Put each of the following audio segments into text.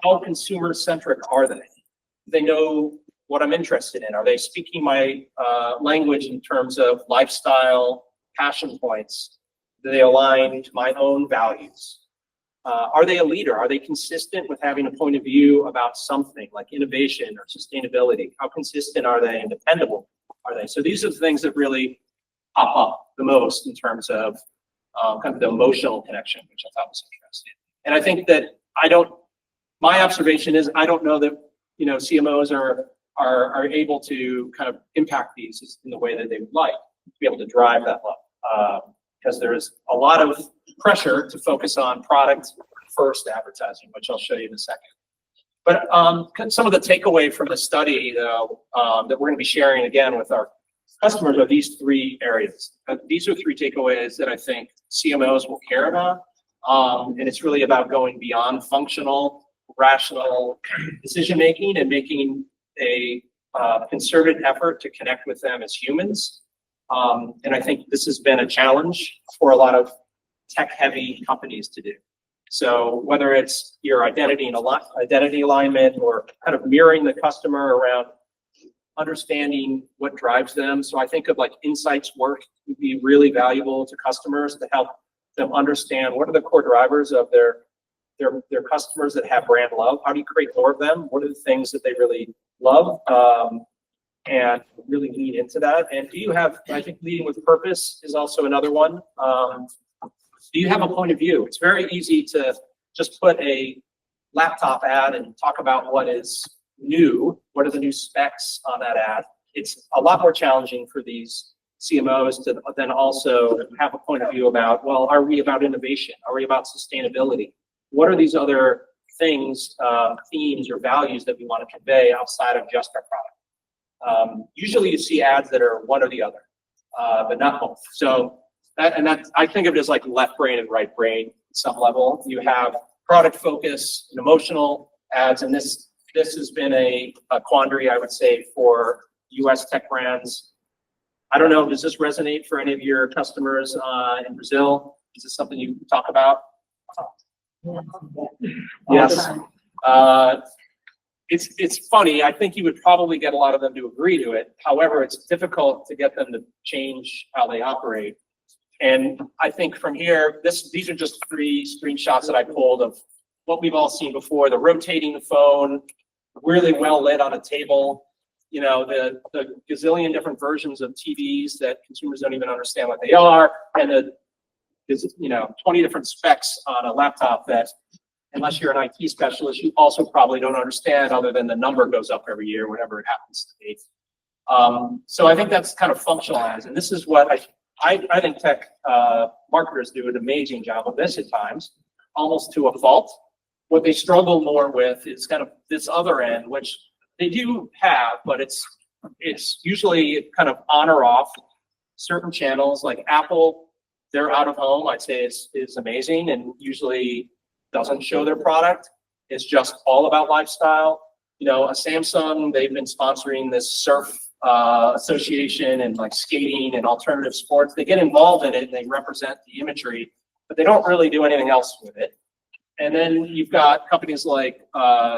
how consumer centric are they? Do they know what I'm interested in? Are they speaking my language in terms of lifestyle, passion points? Do they align to my own values? Are they a leader? Are they consistent with having a point of view about something like innovation or sustainability? How consistent are they and dependable are they? So these are the things that really pop up the most in terms of kind of the emotional connection, which I thought was interesting. And I think that my observation is I don't know that, CMOs are able to kind of impact these in the way that they would like to be able to drive that level. Because there's a lot of pressure to focus on product first advertising, which I'll show you in a second. But some of the takeaway from the study, though, that we're going to be sharing again with our customers are these three areas. These are three takeaways that I think CMOs will care about. And it's really about going beyond functional, rational decision-making and making a concerted effort to connect with them as humans. And I think this has been a challenge for a lot of tech-heavy companies to do. So whether it's your identity alignment or kind of mirroring the customer around understanding what drives them. So I think of like insights work would be really valuable to customers to help them understand what are the core drivers of their customers that have brand love. How do you create more of them? What are the things that they really love? And really lean into that. And do you have, I think leading with purpose is also another one. Do you have a point of view? It's very easy to just put a laptop ad and talk about what is new, what are the new specs on that ad. It's a lot more challenging for these CMOs to then also have a point of view about, well, are we about innovation? Are we about sustainability? What are these other things, themes or values that we want to convey outside of just our product? Usually you see ads that are one or the other, but not both. So I think of it as like left brain and right brain at some level. You have product focus and emotional ads, and this has been a quandary, I would say, for US tech brands. I don't know, does this resonate for any of your customers in Brazil? Is this something you talk about? Yes. It's funny. I think you would probably get a lot of them to agree to it. However, it's difficult to get them to change how they operate. And I think from here, these are just three screenshots that I pulled of what we've all seen before: the rotating the phone, really well lit on a table, the gazillion different versions of TVs that consumers don't even understand what they are, and the 20 different specs on a laptop that, unless you're an IT specialist, you also probably don't understand, other than the number goes up every year, whatever it happens to be. So I think that's kind of functional ads, and this is what I think tech marketers do an amazing job of this at times, almost to a fault. What they struggle more with is kind of this other end, which they do have, but it's usually kind of on or off. Certain channels like Apple, their out of home, I'd say is amazing, and usually doesn't show their product. It's just all about lifestyle. A Samsung, they've been sponsoring this surf association and like skating and alternative sports. They get involved in it and they represent the imagery, but they don't really do anything else with it. And then you've got companies like,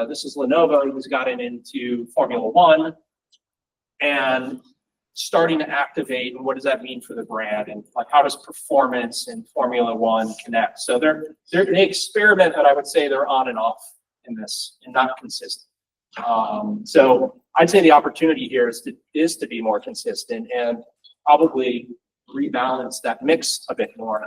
this is Lenovo, who's gotten into Formula One and starting to activate, and what does that mean for the brand, and like how does performance and Formula One connect? So they experiment, but I would say they're on and off in this and not consistent. So I'd say the opportunity here is to be more consistent and probably rebalance that mix a bit more.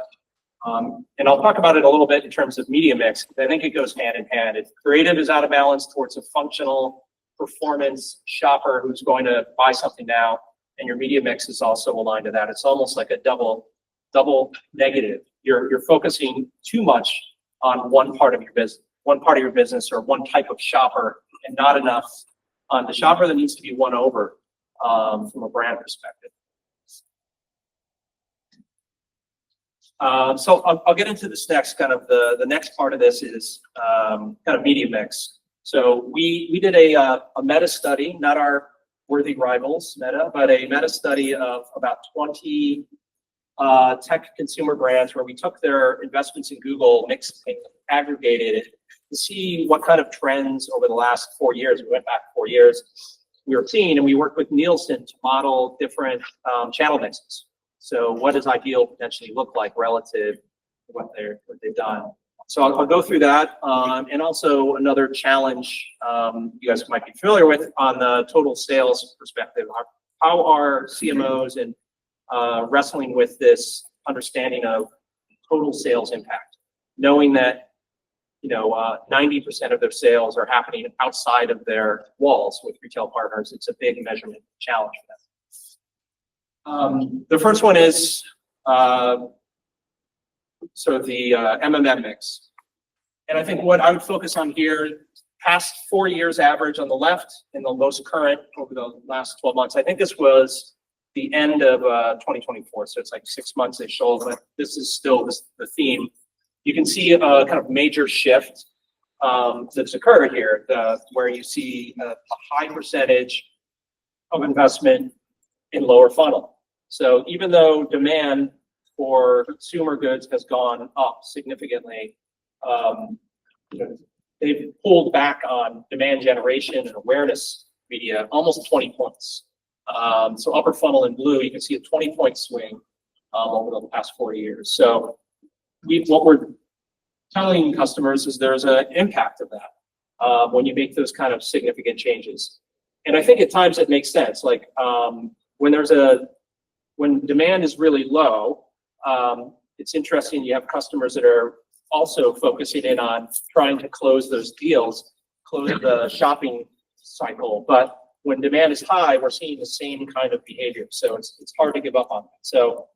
And I'll talk about it a little bit in terms of media mix, because I think it goes hand in hand. If creative is out of balance towards a functional performance shopper who's going to buy something now, and your media mix is also aligned to that, it's almost like a double negative. You're focusing too much on one part of your business or one type of shopper, and not enough on the shopper that needs to be won over from a brand perspective. So I'll get into this next. Kind of the next part of this is kind of media mix. So we did a meta study, not our worthy rivals, Meta, but a meta study of about 20 tech consumer brands, where we took their investments in Google, mixed, aggregated it, to see what kind of trends over the last 4 years, we went back 4 years, we were seeing, and we worked with Nielsen to model different channel mixes. So what does ideal potentially look like relative to what they've done? So I'll go through that, and also another challenge you guys might be familiar with on the total sales perspective. How are CMOs and wrestling with this understanding of total sales impact, knowing that 90% of their sales are happening outside of their walls with retail partners? It's a big measurement challenge for them. The first one is sort of the MMM mix. And I think what I would focus on here, past 4 years average on the left and the most current over the last 12 months. I think this was the end of 2024, so it's like 6 months they show, but this is still the theme. You can see a kind of major shift that's occurred here, where you see a high percentage of investment in lower funnel. So even though demand for consumer goods has gone up significantly, they've pulled back on demand generation and awareness media almost 20 points. So upper funnel in blue, you can see a 20-point swing over the past 4 years. So what we're telling customers is there's an impact of that when you make those kind of significant changes. And I think at times it makes sense. Like when demand is really low, it's interesting. You have customers that are also focusing in on trying to close those deals, close the shopping cycle. But when demand is high, we're seeing the same kind of behavior. So it's hard to give up on that. So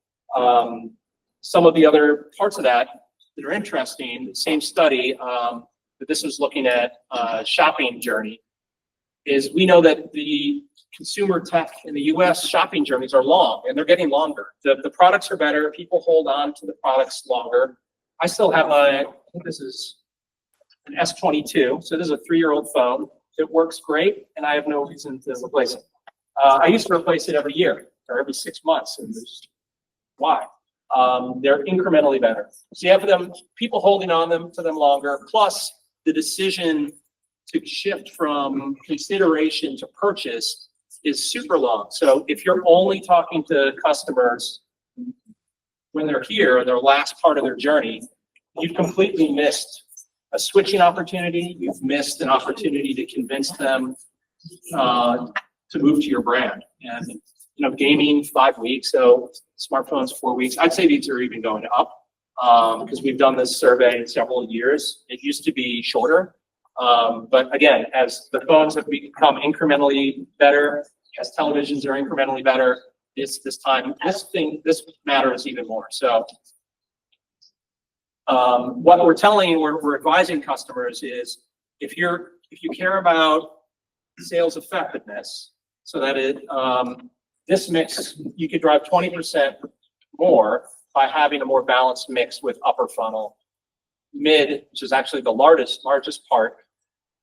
some of the other parts of that are interesting, the same study, but this was looking at shopping journey, is we know that the consumer tech in the US shopping journeys are long, and they're getting longer. The products are better, people hold on to the products longer. I still have I think this is an S22, so this is a 3-year-old phone. It works great, and I have no reason to replace it. I used to replace it every year or every 6 months, and just why? They're incrementally better. So you have people holding on to them longer, plus the decision to shift from consideration to purchase is super long. So if you're only talking to customers when they're here, in their last part of their journey, you've completely missed a switching opportunity. You've missed an opportunity to convince them to move to your brand. And gaming 5 weeks, so smartphones 4 weeks. I'd say these are even going up because we've done this survey in several years. It used to be shorter, but again, as the phones have become incrementally better, as televisions are incrementally better, this matters even more. So what we're advising customers is if you care about sales effectiveness, so that this mix, you could drive 20% more by having a more balanced mix with upper funnel, mid, which is actually the largest part,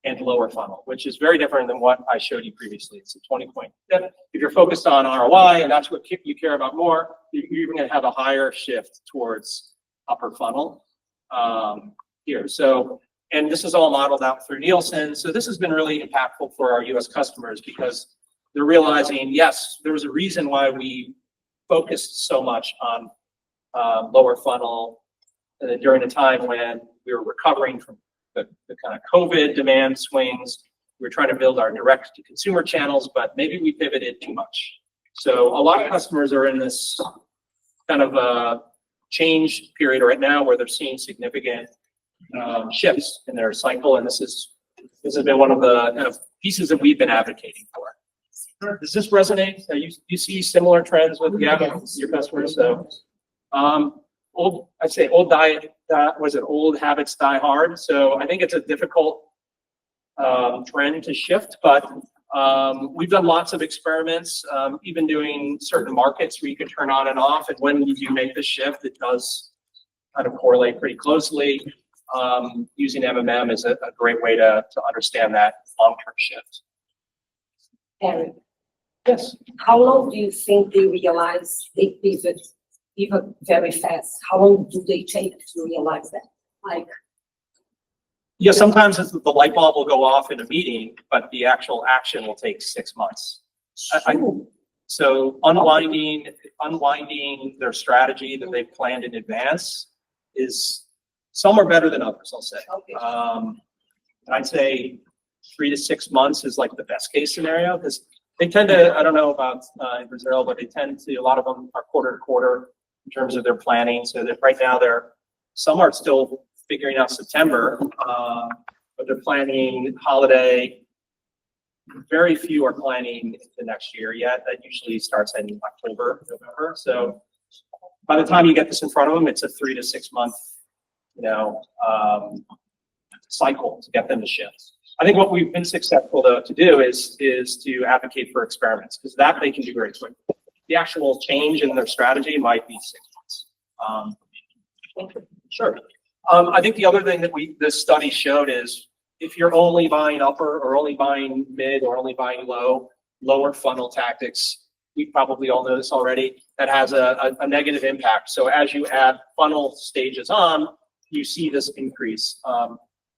and lower funnel, which is very different than what I showed you previously. It's a 20-point tip. If you're focused on ROI and that's what you care about more, you're even going to have a higher shift towards upper funnel here. So, and this is all modeled out through Nielsen. So this has been really impactful for our US customers because they're realizing, yes, there was a reason why we focused so much on lower funnel during a time when we were recovering from the kind of COVID demand swings. We were trying to build our direct-to-consumer channels, but maybe we pivoted too much. So a lot of customers are in this kind of change period right now where they're seeing significant shifts in their cycle, and this has been one of the kind of pieces that we've been advocating for. Does this resonate? You see similar trends with your customers? So, old habits die hard. So I think it's a difficult trend to shift, but we've done lots of experiments, even doing certain markets where you can turn on and off. And when you do make the shift, it does kind of correlate pretty closely. Using MMM is a great way to understand that long-term shift. Eric, yes. How long do you think they realize they pivot even very fast? How long do they take to realize that? Like, Yeah, sometimes the light bulb will go off in a meeting, but the actual action will take 6 months. So unwinding their strategy that they've planned in advance is, some are better than others, I'll say. Okay. I'd say 3 to 6 months is like the best case scenario, because they tend to, I don't know about in Brazil, but they tend to, a lot of them are quarter to quarter in terms of their planning. So that right now some are still figuring out September, but they're planning holiday. Very few are planning the next year yet. That usually starts in October, November. So by the time you get this in front of them, it's a 3 to 6 month, cycle to get them to shift. I think what we've been successful to do is to advocate for experiments, because that they can do very quickly. The actual change in their strategy might be 6 months. Sure. I think the other thing that this study showed is, if you're only buying upper or only buying mid or only buying lower funnel tactics, we probably all know this already, that has a negative impact. So as you add funnel stages on, you see this increase.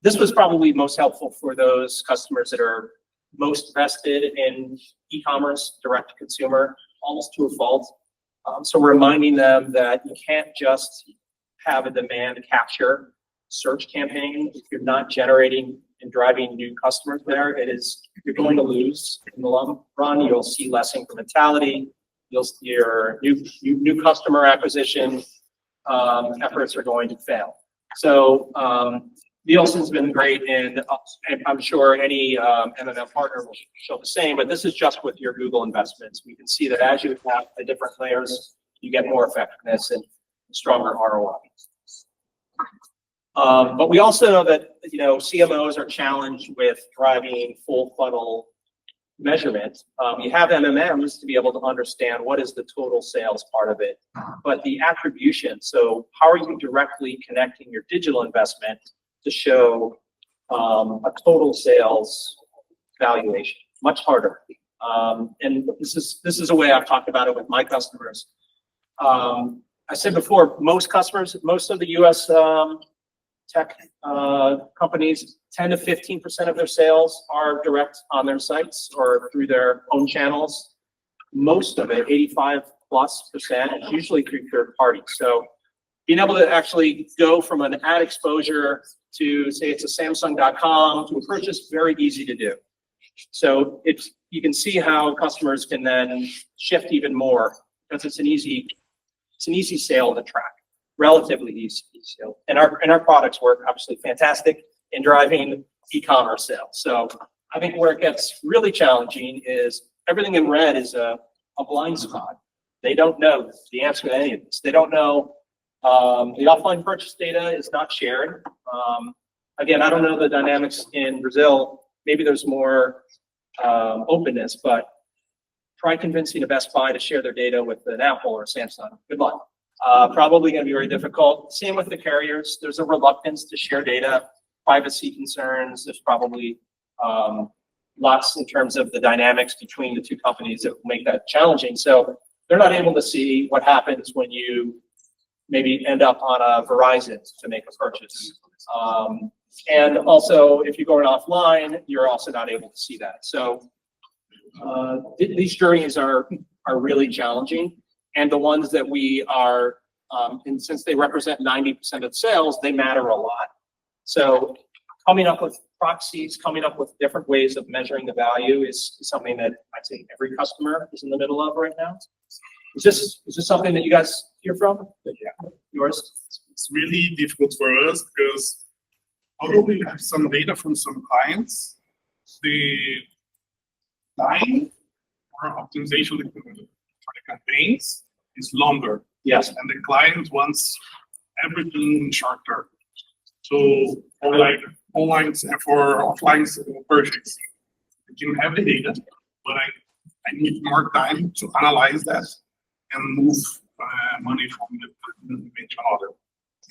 This was probably most helpful for those customers that are most vested in e-commerce, direct to consumer, almost to a fault. So we're reminding them that you can't just have a demand capture search campaign if you're not generating and driving new customers there. You're going to lose in the long run. You'll see less incrementality. Your new customer acquisition efforts are going to fail. So Nielsen's been great, and I'm sure any MMM partner will show the same, but this is just with your Google investments. We can see that as you have the different layers, you get more effectiveness and stronger ROI. But we also know that CMOs are challenged with driving full funnel measurement. You have MMMs to be able to understand what is the total sales part of it, but the attribution. So how are you directly connecting your digital investment to show a total sales valuation? Much harder. And this is a way I've talked about it with my customers. I said before, most of the U.S. tech companies, 10 to 15% of their sales are direct on their sites or through their own channels. Most of it, 85+%, is usually through third parties. So being able to actually go from an ad exposure to, say, it's a Samsung.com to a purchase, very easy to do. So you can see how customers can then shift even more, because it's an easy sale to track. Relatively easy sale. And our products work obviously fantastic in driving e-commerce sales. So I think where it gets really challenging is everything in red is a blind spot. They don't know the answer to any of this. They don't know. The offline purchase data is not shared. Again, I don't know the dynamics in Brazil. Maybe there's more openness, but try convincing a Best Buy to share their data with an Apple or a Samsung. Good luck. Probably going to be very difficult. Same with the carriers. There's a reluctance to share data, privacy concerns. There's probably lots in terms of the dynamics between the two companies that will make that challenging. So they're not able to see what happens when you maybe end up on a Verizon to make a purchase. And also, if you're going offline, you're also not able to see that. So these journeys are really challenging. And the ones that we are, and since they represent 90% of sales, they matter a lot. So coming up with proxies, coming up with different ways of measuring the value is something that I'd say every customer is in the middle of right now. Is this something that you guys hear from? Yeah. Yours? It's really difficult for us because although we have some data from some clients, the time for optimization for the campaigns is longer. Yes. And the client wants everything short term. So for like online for offline purchase, I can have the data, but I need more time to analyze that and move money from the another.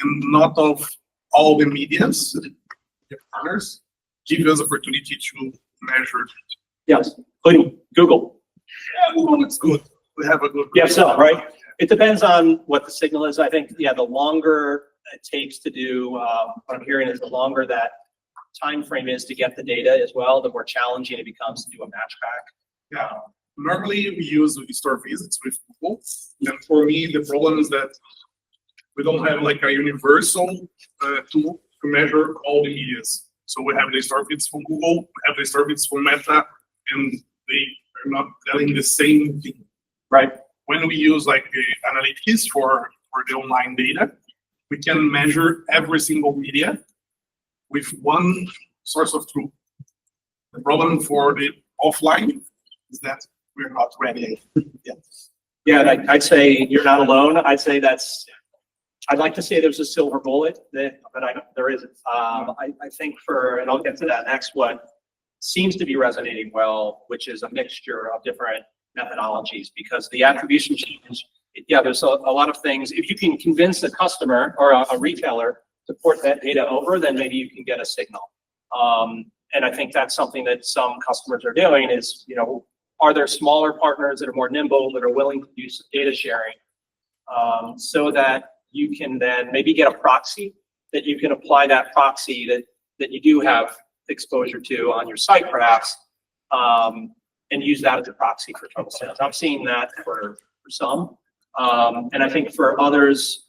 And not of all the mediums, the partners give us opportunity to measure it. Yes, including Google. Yeah, Google looks good. We have a good. Yeah, so, right? It depends on what the signal is. I think, yeah, the longer it takes to do, what I'm hearing is the longer that time frame is to get the data as well, the more challenging it becomes to do a match back. Yeah, normally we use store visits with Google, and for me, the problem is that we don't have like a universal tool to measure all the medias. So we have the store visits from Google, we have the store visits from Meta, and they are not telling the same thing. Right. When we use like the analytics for the online data, we can measure every single media with one source of truth. The problem for the offline is that we're not ready yet. Yeah, and I'd say you're not alone. I'd like to say there's a silver bullet, but there isn't. I think and I'll get to that next, what seems to be resonating well, which is a mixture of different methodologies, because the attribution change, yeah, there's a lot of things. If you can convince a customer or a retailer to port that data over, then maybe you can get a signal. And I think that's something that some customers are doing is, are there smaller partners that are more nimble, that are willing to do some data sharing, so that you can then maybe get a proxy that you can apply that proxy that you do have exposure to on your site perhaps, and use that as a proxy for total sales. I'm seeing that for some. And I think for others,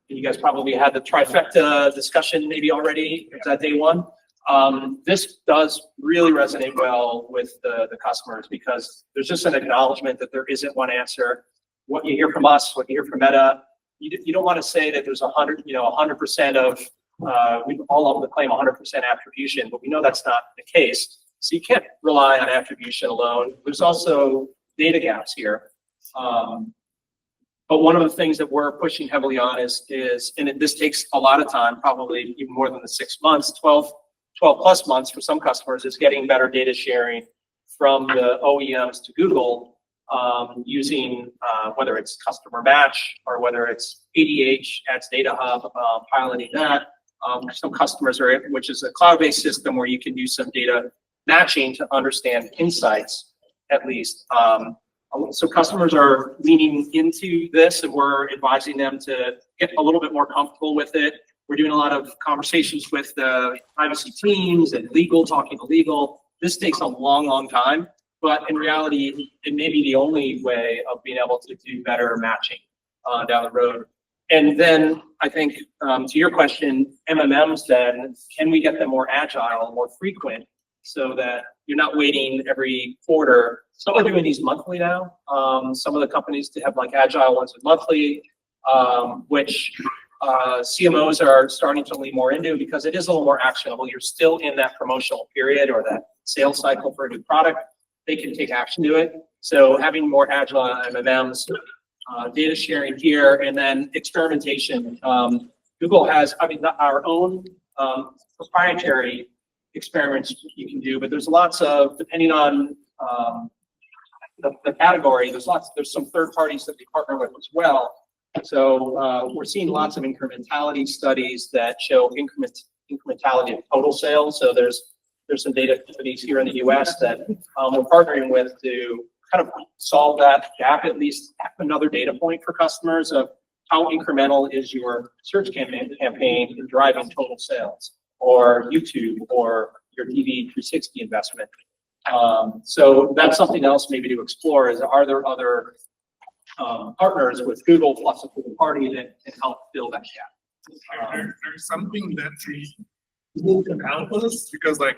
you guys probably had the trifecta discussion maybe already. Is that day one? This does really resonate well with the customers, because there's just an acknowledgement that there isn't one answer. What you hear from us, what you hear from Meta, you don't want to say that there's 100% of, we all of them claim 100% attribution, but we know that's not the case. So you can't rely on attribution alone. There's also data gaps here. But one of the things that we're pushing heavily on is this takes a lot of time, probably even more than the 6 months, 12 plus months for some customers, is getting better data sharing from the OEMs to Google, using whether it's customer match or whether it's ADH, Ads Data Hub, piloting that. Some customers which is a cloud-based system where you can do some data matching to understand insights, at least. So customers are leaning into this, and we're advising them to get a little bit more comfortable with it. We're doing a lot of conversations with the privacy teams and legal, talking to legal. This takes a long, long time, but in reality, it may be the only way of being able to do better matching down the road. And then I think, to your question, MMMs then, can we get them more agile, more frequent, so that you're not waiting every quarter? Some are doing these monthly now. Some of the companies have like agile ones monthly, which CMOs are starting to lean more into, because it is a little more actionable. You're still in that promotional period or that sales cycle for a new product. They can take action to it. So having more agile MMMs, data sharing here, and then experimentation. Google has, our own proprietary experiments you can do, but there's lots of, depending on the category, there's some third parties that we partner with as well. So we're seeing lots of incrementality studies that show incrementality of total sales. So there's some data companies here in the US that we're partnering with to kind of solve that gap, at least have another data point for customers of how incremental is your search campaign in driving total sales, or YouTube, or your TV 360 investment. So that's something else maybe to explore, is are there other partners with Google plus a third party that can help fill that gap? There's something that Google can help us, because like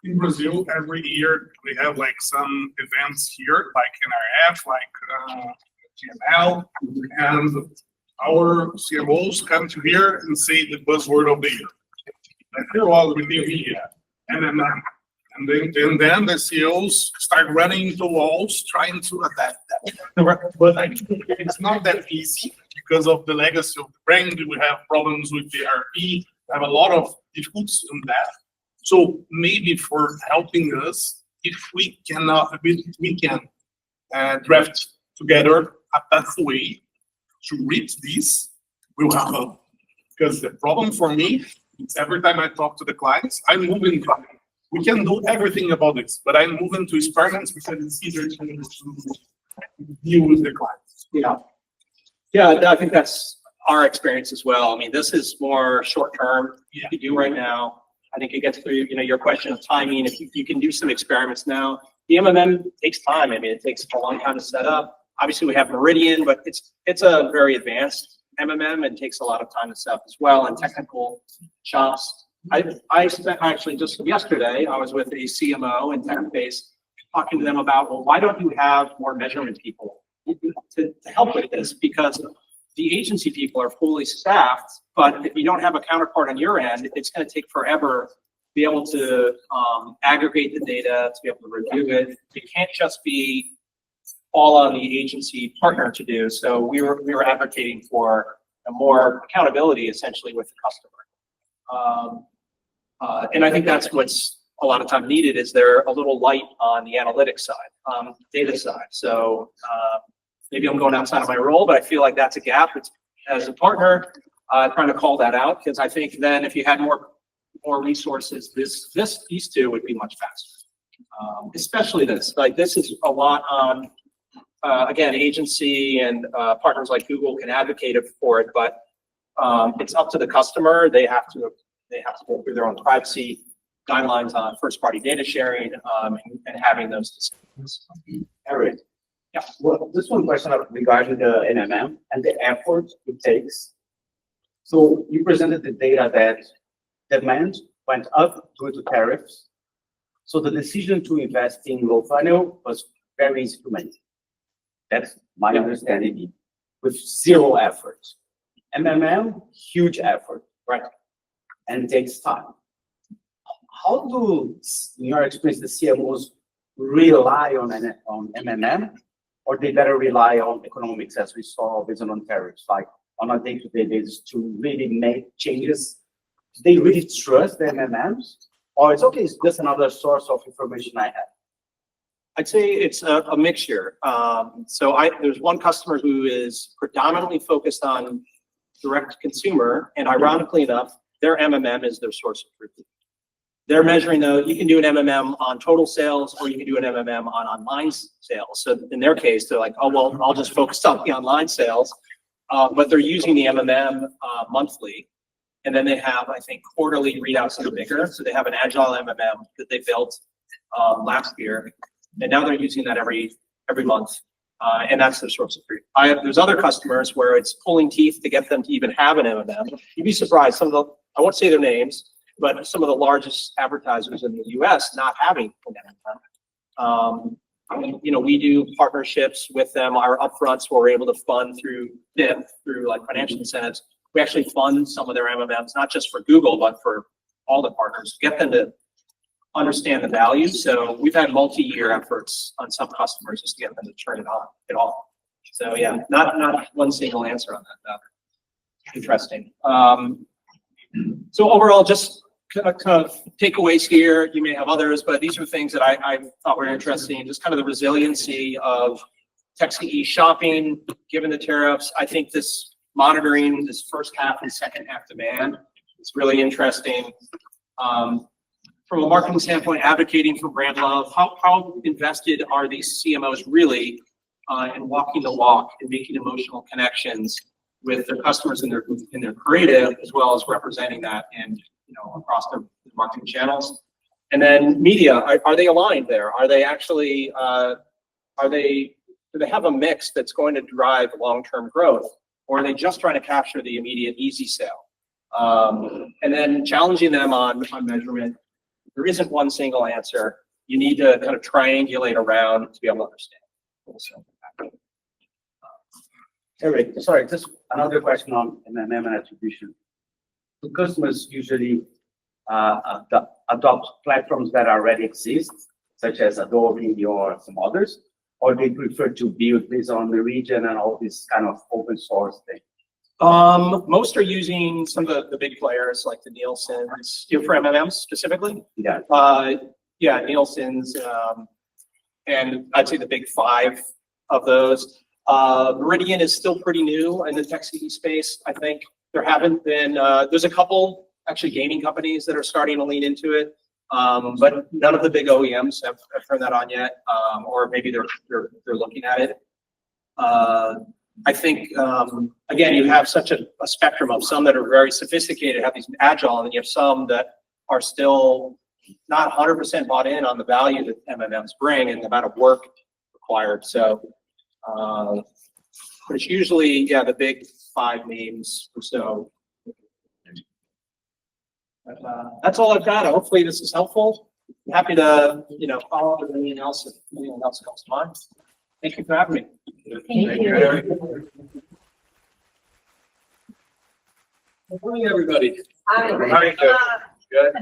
in Brazil, every year we have like some events here, like NRF, like GML, and our CMOs come to here and say the buzzword of the year. Like, here was with new media, and then the CEOs start running into walls trying to adapt that. But I think it's not that easy because of the legacy of the brand. We have problems with the ERP. We have a lot of difficulties in that. So maybe for helping us, if we can draft together a pathway to reach this, we'll have help. Because the problem for me is every time I talk to the clients, I'm moving. We can do everything about this, but I'm moving to experiments because it's easier to deal with the clients. Yeah, I think that's our experience as well. I mean, this is more short term. You can do right now. I think it gets through, your question of timing. If you can do some experiments now, the MMM takes time. I mean, it takes a long time to set up. Obviously, we have Meridian, but it's a very advanced MMM and takes a lot of time to set up as well, and technical shops. I spent actually just yesterday, I was with a CMO in TechBase talking to them about, well, why don't you have more measurement people to help with this? Because the agency people are fully staffed, but if you don't have a counterpart on your end, it's going to take forever to be able to aggregate the data, to be able to review it. It can't just be all on the agency partner to do. So we were advocating for a more accountability essentially with the customer. And I think that's what's a lot of time needed, is there a little light on the analytics side, data side. So maybe I'm going outside of my role, but I feel like that's a gap. It's, as a partner, trying to call that out, because I think then if you had more resources, these two would be much faster. Especially this, like this is a lot on, again, agency and partners like Google can advocate for it, but it's up to the customer. They have to go through their own privacy guidelines on first-party data sharing and having those discussions. Eric, Yeah. well, just one question regarding the NMM and the effort it takes. So you presented the data that demand went up due to tariffs. So the decision to invest in low funnel was very easy to make. That's my understanding, with zero effort. MMM, huge effort. Right. And takes time. How do, in your experience, the CMOs rely on MMM, or they better rely on economics, as we saw based on tariffs, like on a day-to-day basis, to really make changes? Do they really trust the MMMs, or it's okay, it's just another source of information I have? I'd say it's a mixture. There's one customer who is predominantly focused on direct consumer, and ironically enough, their MMM is their source of truth. They're measuring you can do an MMM on total sales, or you can do an MMM on online sales. So in their case, they're like, oh, well, I'll just focus on the online sales. But they're using the MMM monthly. And then they have, I think, quarterly readouts that are bigger. So they have an agile MMM that they built last year. And now they're using that every month. And that's their source of truth. There's other customers where it's pulling teeth to get them to even have an MMM. You'd be surprised, I won't say their names, but some of the largest advertisers in the US not having an MMM. We do partnerships with them. Our upfronts where we're able to fund through DIP, through like financial incentives. We actually fund some of their MMMs, not just for Google, but for all the partners, to get them to understand the value. So we've had multi-year efforts on some customers just to get them to turn it on at all. So yeah, not one single answer on that. Interesting. So overall, just kind of takeaways here. You may have others, but these are things that I thought were interesting. Just kind of the resiliency of tech-CE shopping, given the tariffs. I think this monitoring this first half and second half demand is really interesting. From a marketing standpoint, advocating for brand love, how invested are these CMOs really in walking the walk and making emotional connections with their customers in their creative, as well as representing that in across their marketing channels? And then media, are they aligned there? Are they actually do they have a mix that's going to drive long-term growth, or are they just trying to capture the immediate easy sale? And then challenging them on measurement. There isn't one single answer. You need to kind of triangulate around to be able to understand. Eric, sorry, just another question on MMM and attribution. Do customers usually adopt platforms that already exist, such as Adobe or some others, or they prefer to build based on the region and all this kind of open source thing? Most are using some of the big players like the Nielsen's, for MMMs specifically. Yeah. Nielsen's, and I'd say the big 5 of those. Meridian is still pretty new in the tech-CE space. I think there haven't been, there's a couple actually gaming companies that are starting to lean into it, but none of the big OEMs have turned that on yet, or maybe they're looking at it. I think, again, you have such a spectrum of some that are very sophisticated, have these agile, and then you have some that are still not 100% bought in on the value that MMMs bring and the amount of work required. So, but it's usually, yeah, the big 5 names or so. That's all I've got. Hopefully this is helpful. Happy to, follow up with anything else if anything else comes to mind. Thank you for having me. Thank you. Good morning, everybody. Hi. How are you doing? Good?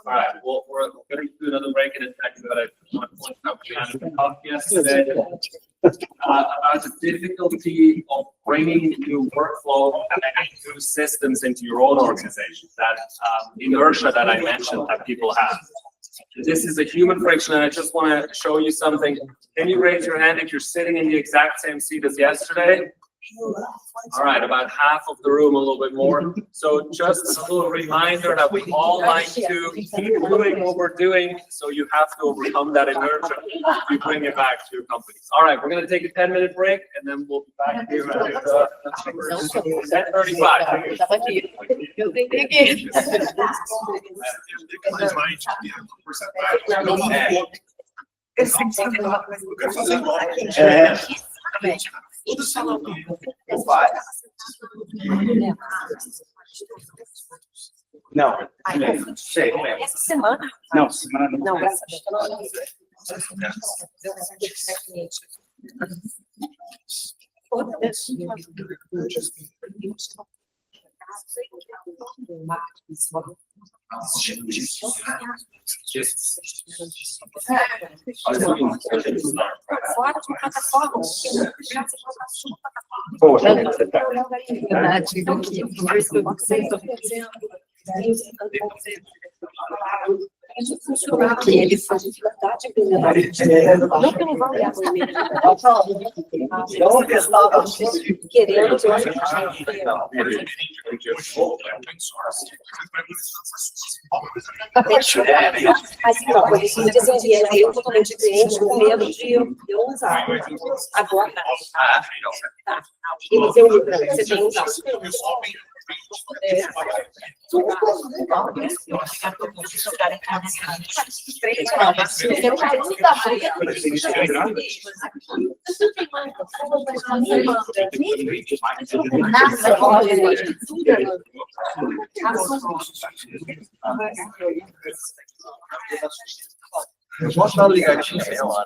All right, well, we're going to do another break in a second, but I want to point out we had a talk yesterday about the difficulty of bringing new workflow and new systems into your own organization, that inertia that I mentioned that people have. This is a human friction, and I just want to show you something. Can you raise your hand if you're sitting in the exact same seat as yesterday? All right, about half of the room, a little bit more. So just a little reminder that we all like to keep doing what we're doing, so you have to overcome that inertia to bring it back to your companies. All right, we're going to take a 10-minute break, and then we'll be back here at 10:35. Não. Sei. Essa semana? Não, semana não. Não, essa semana. Fora de plataforma. Poxa, Verdade, que ele faz verdade, não que não vai olhar para mim, querendo, eu acho mas não, isso me dizia, eu totalmente cliente com medo de eu não usar. Agora, tá. E você tem um Eu posso dar uma ligadinha aí, ó.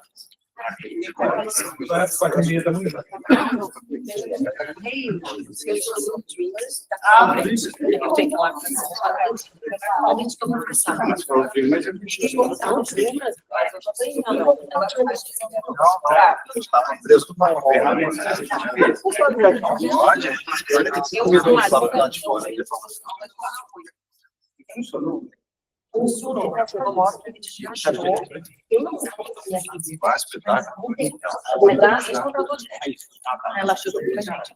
Ela chutou pra gente.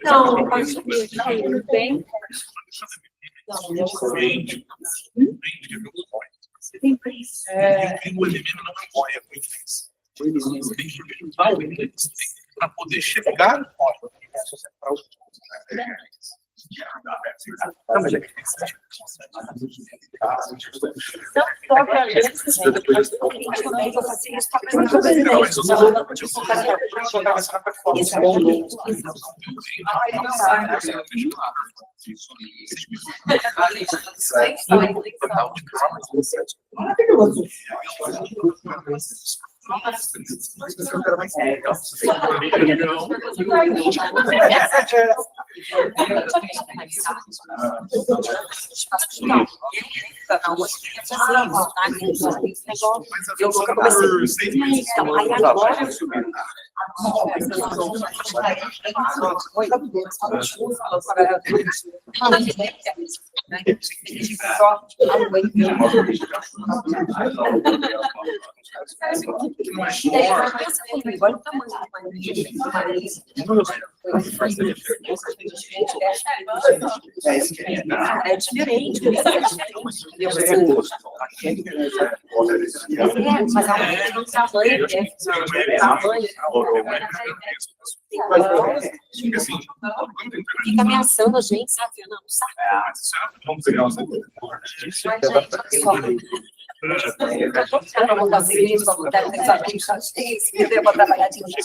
Não, pode subir. Tudo bem? Para poder chegar Eu nunca comecei. Então, aí agora. Que não é E daí, só. pensa comigo, olha o tamanho do país. É diferente. Mas a mulher não tamanho, fica ameaçando a gente, sabe? Não, sabe? Vamos pegar uma Eu não vou conseguir isso, vou ter que fazer isso, eu vou trabalhar de noite.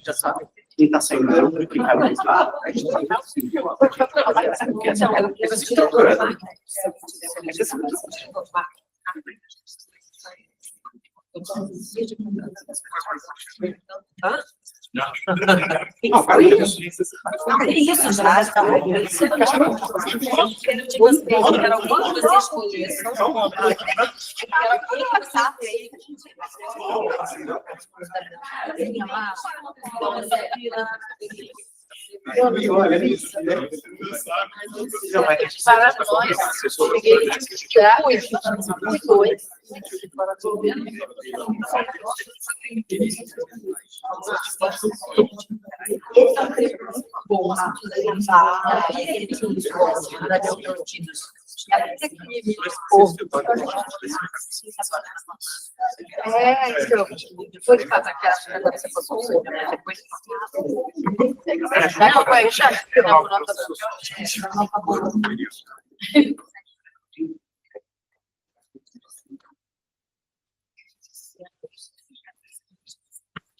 Já sabe, quem tá saindo do que vai entrar. Isso já está bom. Isso eu quero de vocês, eu quero alguém que vocês conheçam. Eu quero alguém que sabe aí. Para nós, então, depois de fazer aquela agora você passou depois não, vai, chato, não,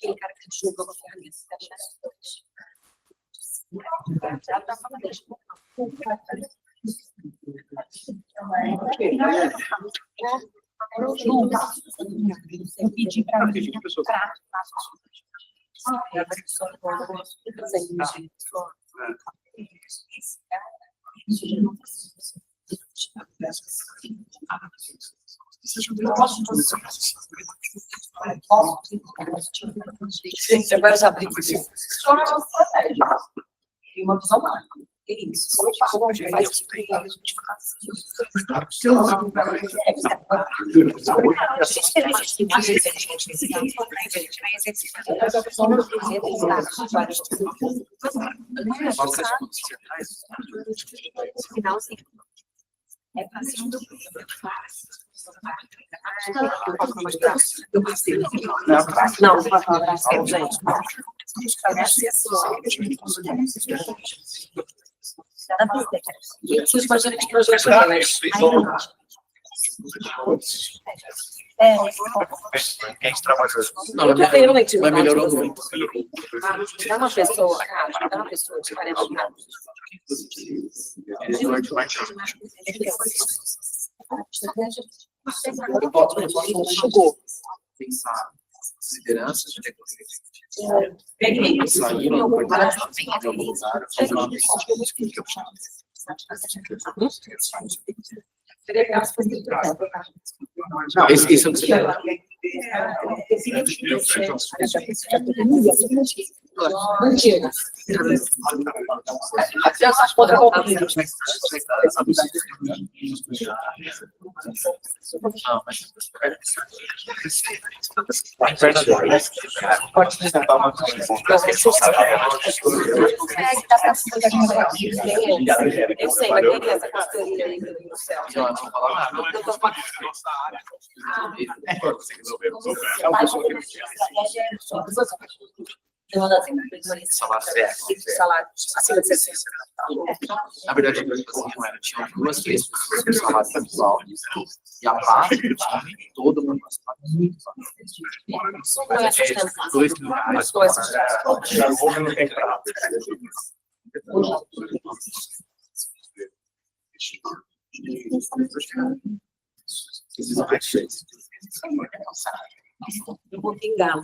aquele cara que jogou a ferramenta, já tá falando. Pedir para Gente, agora já abri uma visão macro. É isso. É fácil. Não, vocês imaginam que projetos realmente Mas melhorou muito. é uma pessoa de 40 anos. Chegou. Pensar lideranças de Peguei. saíram não, esse é o que você quer. Mentira. Eu sei, mas quem é essa consultoria aí do céu? Não vou falar nada. Eu tô falando. Salário acima de 60. Na verdade, não era. Tinha duas pessoas com salário pessoal e a parte do time, todo mundo Não é sustentável. R$2 mil. Não é sustentável. Eu vou pingar.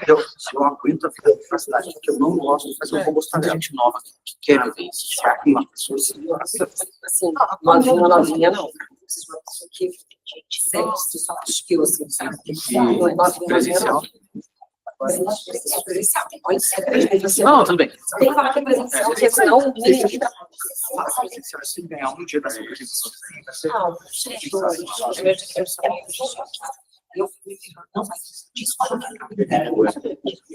Eu aguento a vida da universidade, porque eu não gosto, mas eu vou gostar de gente nova que queira ver isso. Será que uma pessoa Assim, uma novinha não. Preciso de uma pessoa que sente soft skills, assim, sabe? Uma novinha presencial? presencial. Pode ser presencial. Não, tudo bem. Tem que falar que é presencial, porque senão ninguém dá. Se ganhar um dia dessa apresentação, Não, gente, eu não faz isso.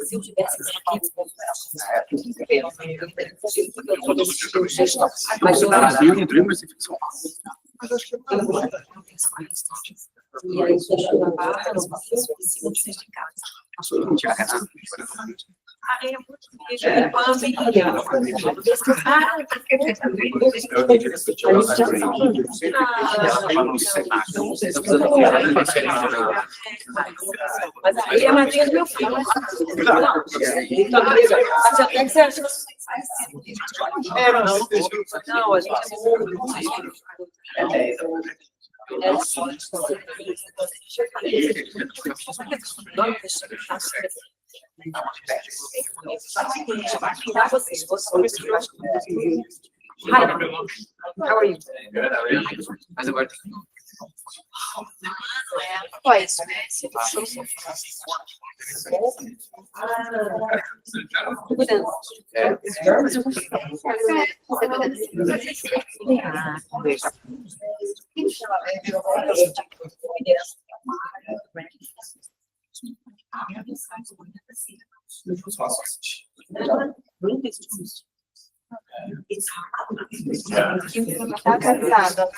Se eu tivesse mas eu Brasil, no Dream, você fica e aí deixa na barra, as pessoas se não de casa. Mas aí é madrinha do meu filho. Não, mas até que você acha. Não, a gente Hi, how are you? Mas agora Pois. Tá casada,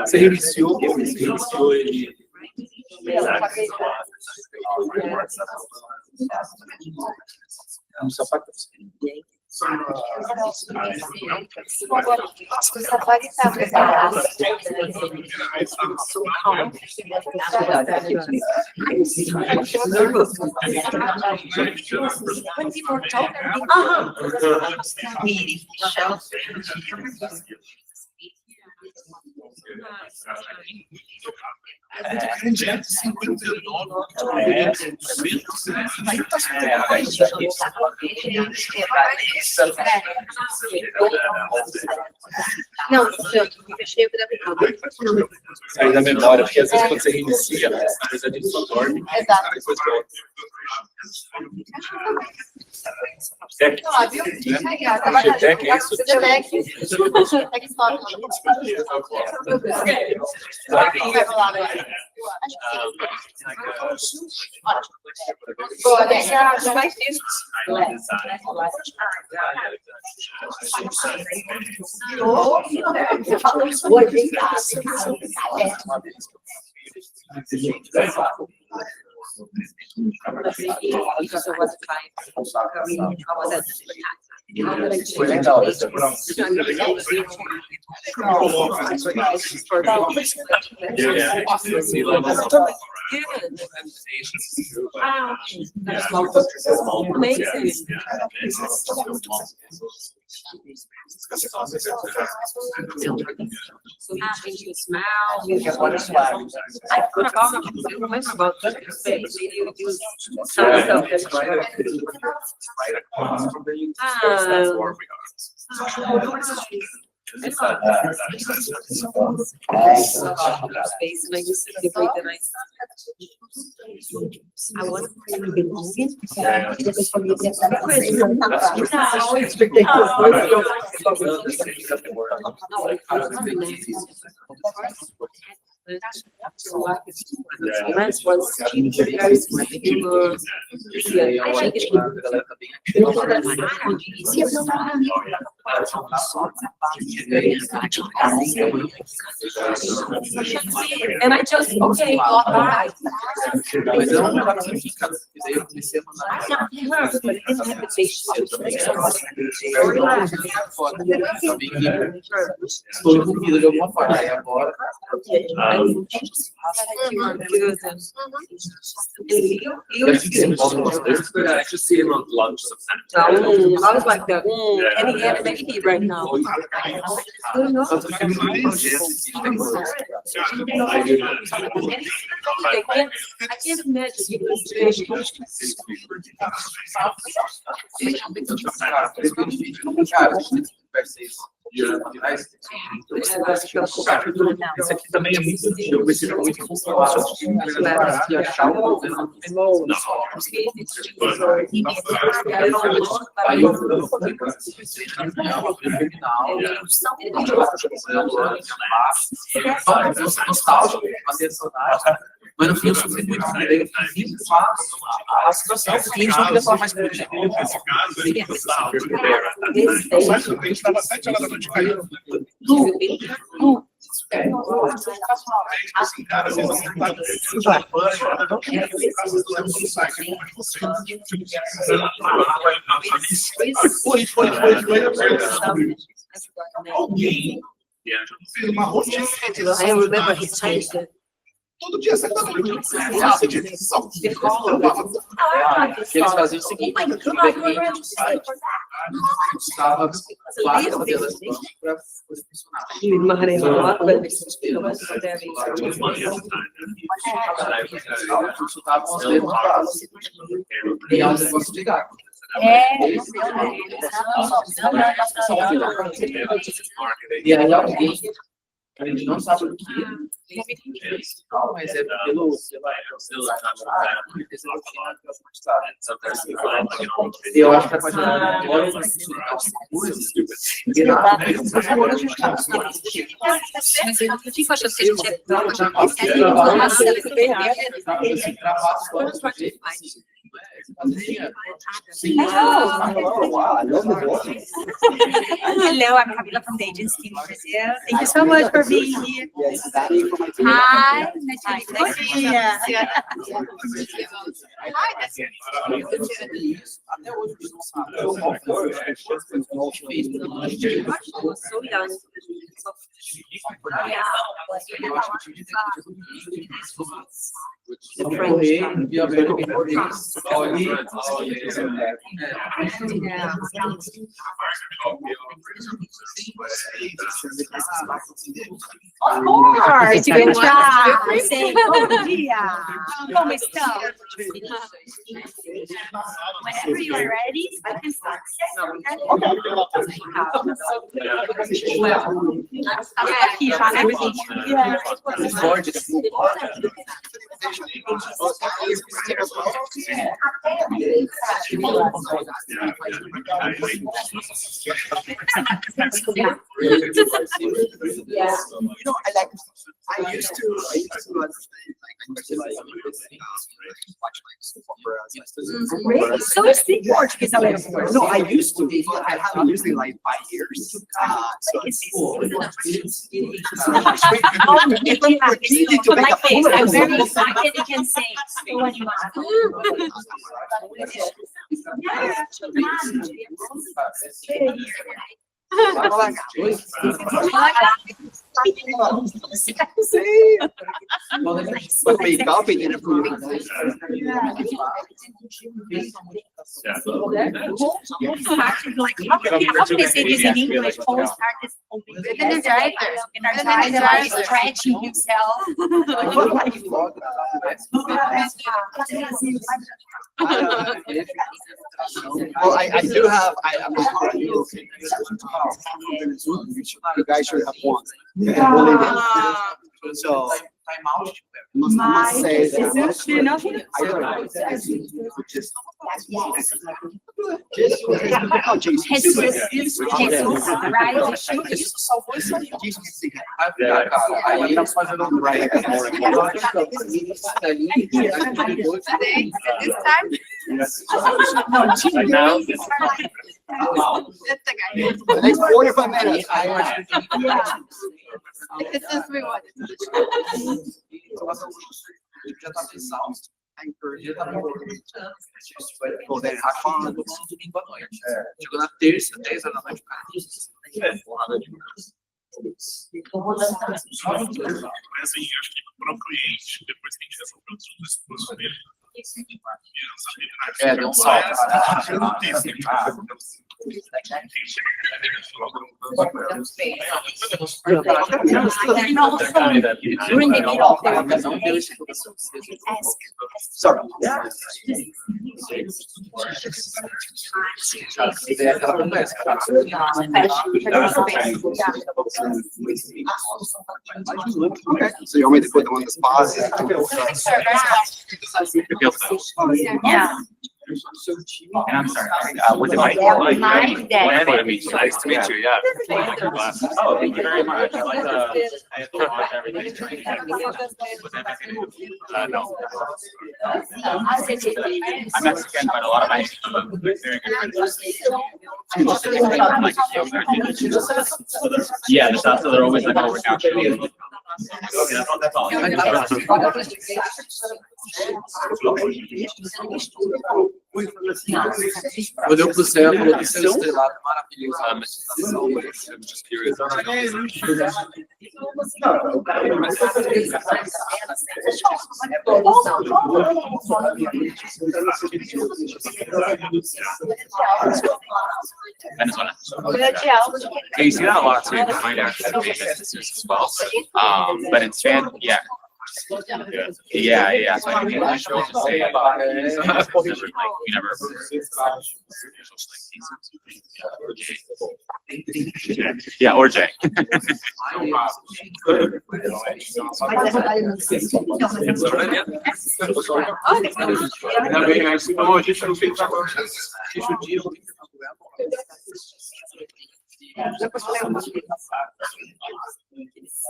Você reiniciou ele. um sapato. Não, eu fechei o da Sair da memória, porque às vezes quando você reinicia, a gente só dorme. Exato. Depois volta. GTEC, é isso? Vai rolar agora. Boa, deixa mais isso. Você falou isso hoje, hein? Foi legal. And I just, okay, all right. Mas eu não tava simplificando, porque daí eu comecei a mandar. Estou envolvido de alguma forma, aí agora. I just see him on lunch sometimes. I was like that, and he had a baby right now. Tanto que no projeto I can't imagine you cara, Esse aqui também é muito antigo, eu preciso muito funcionar. E achar um modelo. aí eu nostálgico, fazer saudade. Mas no fim eu sofri muito, porque daí eu fiz a situação, porque eles não queriam falar mais comigo. Nesse caso, ele estava 7 horas da noite caindo. Assim, cara, às vezes você tá alguém fez uma rotina. I remember he changed it. Todo dia você tá no Eles faziam o seguinte, estava lá fazendo as coisas para funcionar. Consultava com os dedos e é um negócio de gato. E aí alguém, a gente não sabe o que, mas é pelo e eu acho que a partir de agora vai funcionar as coisas. Hello, I'm Camila from the agency in Brazil. Thank you so much for being here. Hi, nice to meet you. Até hoje eles não sabem. Eu corri, vi a ver o Of course, you can try. Say, bom dia. Como estão? Whenever you are ready, I can start. Aqui já, né? I used to So you speak Portuguese a little bit? No, I used to. I haven't used it like 5 years. It's like this. I'm very excited. You can say what you want. But make up it in a food. Whole start is like, how can they say this in English? Whole start is energizer, stretching himself. Well, I do have, you guys should have one. So, must say that. I don't know. Just Aí tá fazendo um break agora. This time? Right now? Next 45 minutes. This is we want. Já tá mensal. Aí perdi, tá Pô, daí rafa domingo à noite. Chegou na terça, 10 horas da noite, cara. Porrada de Mas assim, acho que para o cliente, depois que a gente resolveu todos os discursos dele, deu um salto. Bring it all there. Sorry. Ideia é aquela conversa, cara. So you want me to put them on the spot? Yeah. And I'm sorry, was it Mike? Mike Day. Nice to meet you, yeah. Oh, thank you very much. I like I have to watch everything. Was everything? No. I'm Mexican, but a lot of my very good friends. Yeah, the shots that are always like over now. Okay, that's all. Olhou pro céu, falou que céu estrelado, maravilhoso. I'm just curious. Venezuela. Yeah, you see that a lot too. You find out that businesses as well. But in Spain, yeah. Yeah. So I mean, I show to say about it. Like, we never. Yeah, or Jay.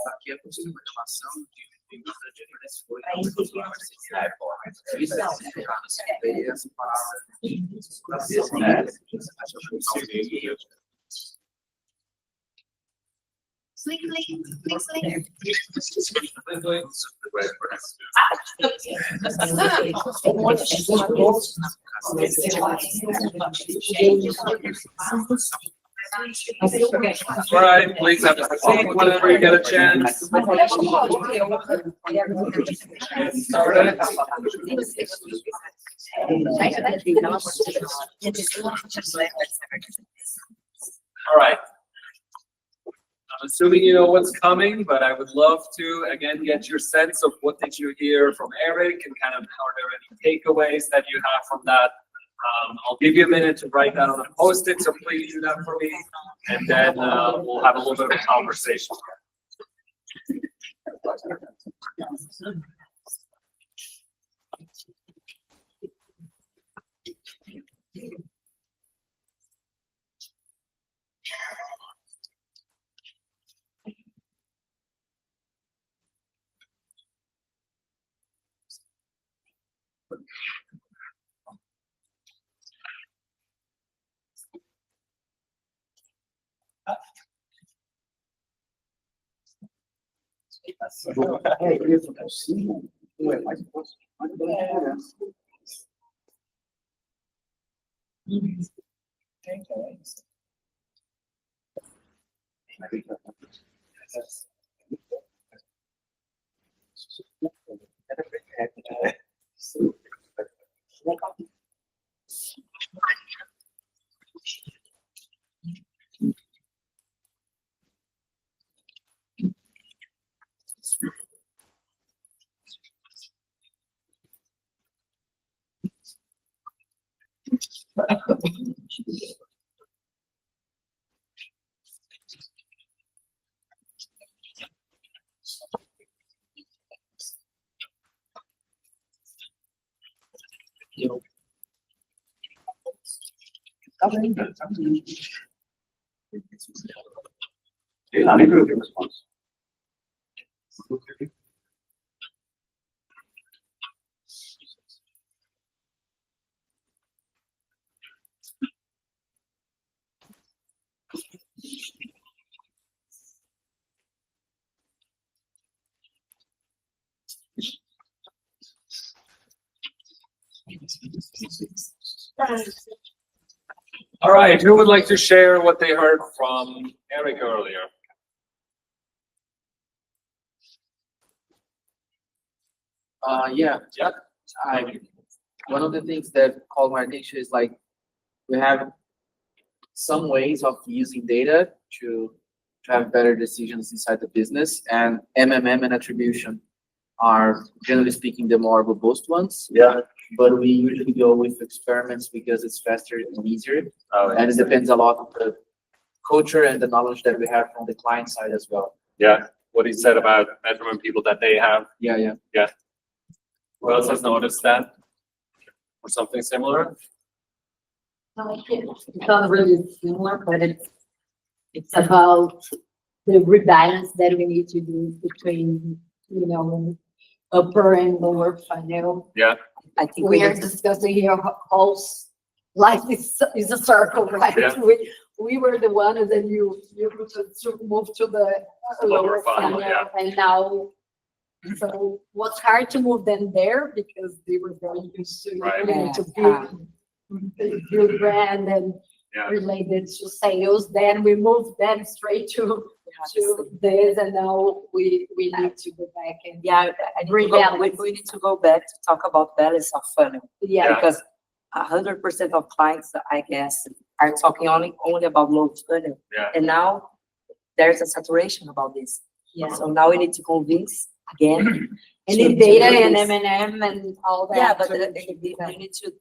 Aqui é possível uma relação de All right, please have a seat whenever you get a chance. All right. I'm assuming you know what's coming, but I would love to again get your sense of what did you hear from Eric and kind of how are there any takeaways that you have from that. I'll give you a minute to write that on a post-it, so please do that for me, and then we'll have a little bit of a conversation. All right, who would like to share what they heard from Eric earlier? Yeah. Yeah. One of the things that called my attention is like, we have some ways of using data to have better decisions inside the business, and MMM and attribution are, generally speaking, the more robust ones. Yeah. But we usually go with experiments because it's faster and easier. Oh, And it depends a lot on the culture and the knowledge that we have from the client side as well. yeah, what he said about measurement people that they have. Yeah, yeah. Who else has noticed that? Or something similar? It's not really similar, but it's about the rebalance that we need to do between, upper and lower funnel. Yeah, I think We are discussing here how life is a circle, right? Yeah. We were the one, and then you move to the Lower lower funnel, funnel, yeah. and now, so what's hard to move them there because they were very used to, Right. to build brand and yeah, related to sales, then we moved them straight to this, and now we need to go back and. Yeah, we need to go back to talk about balance of funnel. Yeah, Because 100% of clients, I guess, are talking only about low funnel. yeah. And now there's a saturation about this. yeah. So now we need to convince again. And to- in data to do and this. M&M and all that. Yeah, but you need to,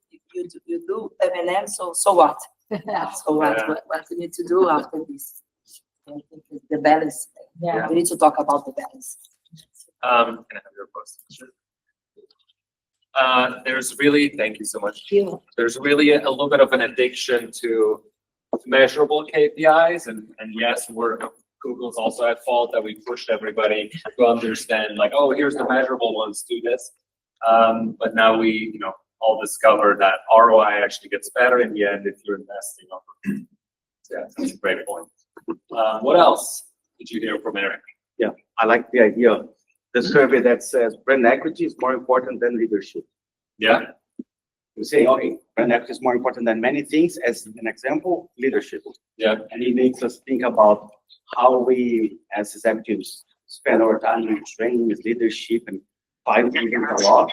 you do M&M, so what? So what, Yeah. what we need to do after this? I think it's the balance. Yeah. We need to talk about the balance. Can I have your post? There's really, thank you so much. There's really a little bit of an addiction to measurable KPIs, and yes, Google's also at fault that we pushed everybody to understand, like, oh, here's the measurable ones, do this. But now we, all discover that ROI actually gets better in the end if you're investing on. Yeah, that's a great point. What else did you hear from Eric? Yeah, I like the idea of the survey that says brand equity is more important than leadership. Yeah, You say, okay, brand equity is more important than many things. As an example, leadership. yeah, And it makes us think about how we, as executives, spend our time in training with leadership and fighting a lot.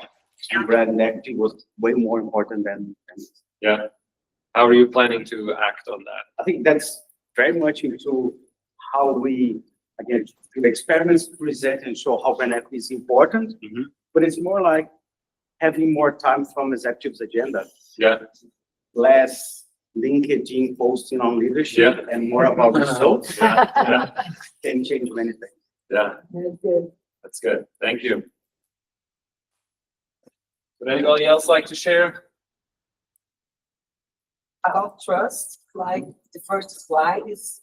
And brand equity was way more important than yeah. How are you planning to act on that? I think that's very much into how we, again, do experiments, present and show how brand equity is important. Mhm. But it's more like having more time from executives' agenda, Yeah, less LinkedIn posting on leadership and more about results yeah, can change many things. yeah. That's good. That's good. Thank you. Would anybody else like to share? About trust, like the first slide is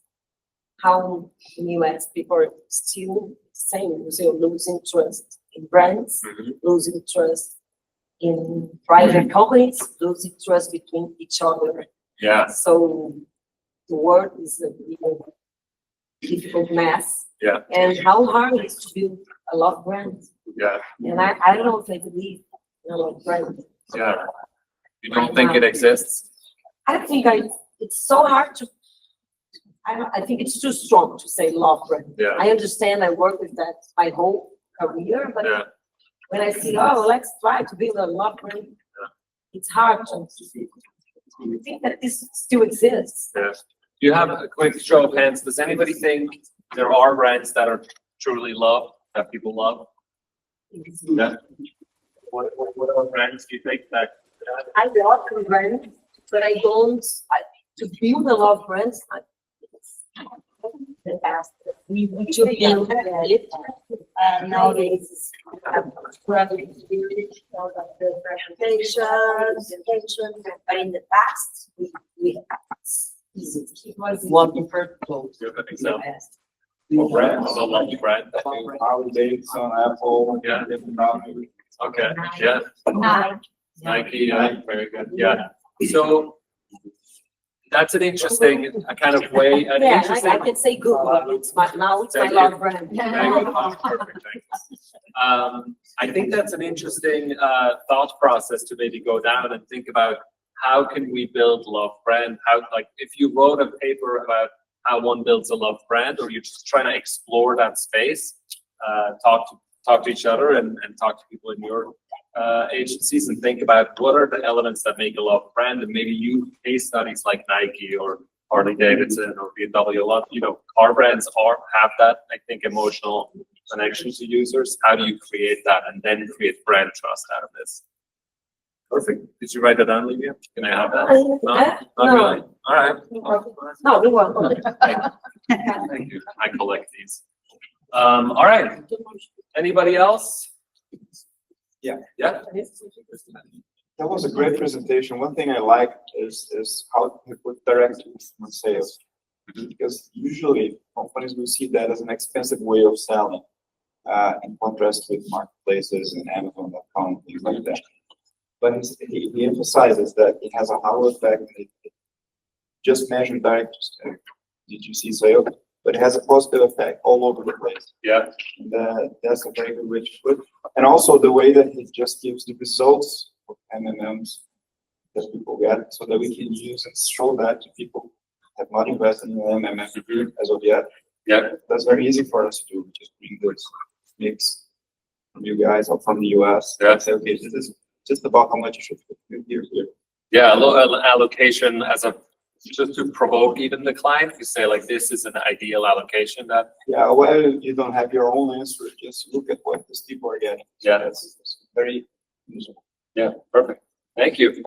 how in US people are still saying, losing trust in brands, losing trust in private companies, losing trust between each other. Yeah, So the world is a really difficult mess. Yeah. And how hard it is to build a lot of brands. yeah, And I don't know if I believe in a lot of brands. yeah. You don't think it exists? I think it's so hard to, I think it's too strong to say love brand. Yeah, I understand, I work with that my whole career, but yeah, when I see, oh, let's try to build a love brand, it's hard to think that this still exists. yeah. Do you have a quick show of hands? Does anybody think there are brands that are truly loved, that people love? Yeah. What other brands do you think that? I love brands, but I don't, to build a love brands, the past. We need to build it. Nowadays, rather experience, the presentations, but in the past, we easy. It was one preferred clothes. Do you have an example? Yes. Or brand, a lovely brand? that you- Harley Davidson, Apple. Yeah. different companies. Okay, yeah. Nike, yeah, very good, yeah. So that's an interesting, a kind of way, an Yeah, interesting. I can say Google, it's my, now it's my Thank you. love brand. Very good. Perfect, thanks. I think that's an interesting thought process to maybe go down and think about how can we build love brand? How, like, if you wrote a paper about how one builds a love brand, or you're just trying to explore that space, talk to each other and talk to people in your agencies and think about what are the elements that make a love brand, and maybe use case studies like Nike or Harley Davidson or BMW. A lot, you know, car brands have that, I think, emotional connection to users. How do you create that and then create brand trust out of this? Perfect. Did you write that down, Livia? Can I have that? No, not really. All right. No, we want. Thank you. I collect these. All right. Anybody else? Yeah. Yeah. That was a great presentation. One thing I like is how you put direct customer sales. Because usually companies will see that as an expensive way of selling, in contrast with marketplaces and Amazon.com, things like that. But he emphasizes that it has a halo effect. It just measures direct DTC sales, but it has a positive effect all over the place. Yeah. And that's a very good way to put. And also the way that it just gives the results of MMMs that people get, so that we can use and show that to people who have not invested in MMM as of yet. Yeah. That's very easy for us to do. Just bring this mix from you guys or from the US. Yeah. And say, okay, this is just about how much you should put here. Yeah. Allocation as a, just to provoke even the client, you say like, this is an ideal allocation that. Yeah, well, you don't have your own answer. Just look at what these people are getting. Yeah. That's very useful. Yeah. Perfect. Thank you.